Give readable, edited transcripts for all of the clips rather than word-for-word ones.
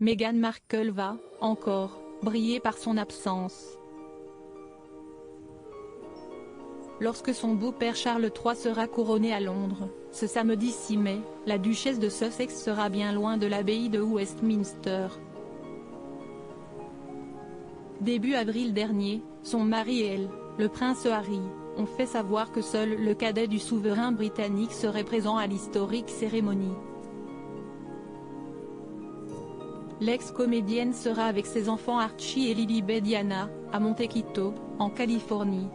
Meghan Markle va, encore, briller par son absence. Lorsque son beau-père Charles III sera couronné à Londres, ce samedi 6 mai, la duchesse de Sussex sera bien loin de l'abbaye de Westminster. Début avril dernier, son mari et elle, le prince Harry, ont fait savoir que seul le cadet du souverain britannique serait présent à l'historique cérémonie. L'ex-comédienne sera avec ses enfants Archie et Lilibet Diana, à Montecito, en Californie.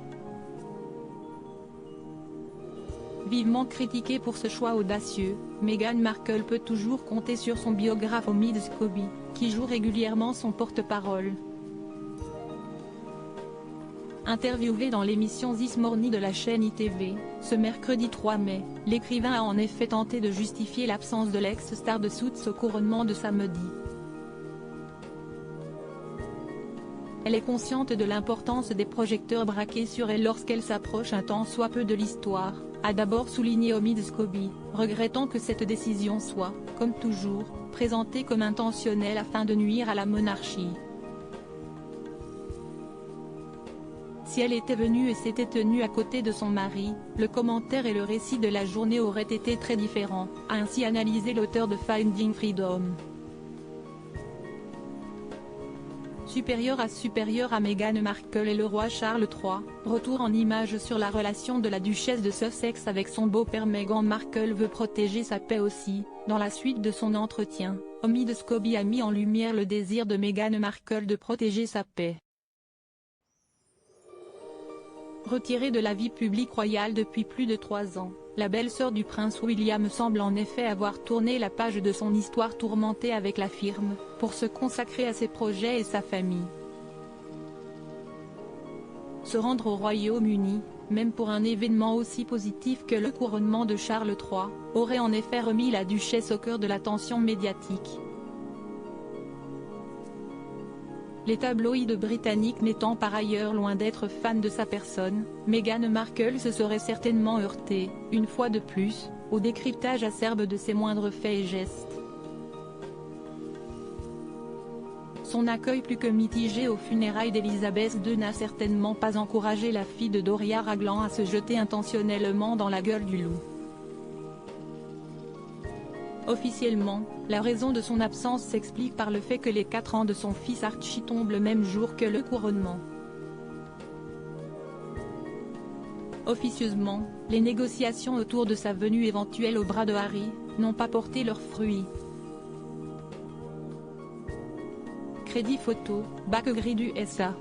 Vivement critiquée pour ce choix audacieux, Meghan Markle peut toujours compter sur son biographe Omid Scobie, qui joue régulièrement son porte-parole. Interviewé dans l'émission This Morning de la chaîne ITV, ce mercredi 3 mai, l'écrivain a en effet tenté de justifier l'absence de l'ex-star de Suits au couronnement de samedi. Elle est consciente de l'importance des projecteurs braqués sur elle lorsqu'elle s'approche un tant soit peu de l'histoire, a d'abord souligné Omid Scobie, regrettant que cette décision soit, comme toujours, présentée comme intentionnelle afin de nuire à la monarchie. Si elle était venue et s'était tenue à côté de son mari, le commentaire et le récit de la journée auraient été très différents, a ainsi analysé l'auteur de Finding Freedom. Supérieur à Meghan Markle et le roi Charles III, retour en images sur la relation de la duchesse de Sussex avec son beau-père. Meghan Markle veut protéger sa paix aussi. Dans la suite de son entretien, Omid Scobie a mis en lumière le désir de Meghan Markle de protéger sa paix. Retirée de la vie publique royale depuis plus de 3 ans, la belle-sœur du prince William semble en effet avoir tourné la page de son histoire tourmentée avec la firme, pour se consacrer à ses projets et sa famille. Se rendre au Royaume-Uni, même pour un événement aussi positif que le couronnement de Charles III, aurait en effet remis la duchesse au cœur de l'attention médiatique. Les tabloïds britanniques n'étant par ailleurs loin d'être fans de sa personne, Meghan Markle se serait certainement heurtée, une fois de plus, au décryptage acerbe de ses moindres faits et gestes. Son accueil plus que mitigé aux funérailles d'Elisabeth II n'a certainement pas encouragé la fille de Doria Ragland à se jeter intentionnellement dans la gueule du loup. Officiellement, la raison de son absence s'explique par le fait que les 4 ans de son fils Archie tombent le même jour que le couronnement. Officieusement, les négociations autour de sa venue éventuelle au bras de Harry, n'ont pas porté leurs fruits. Crédit photo, Backgrid USA.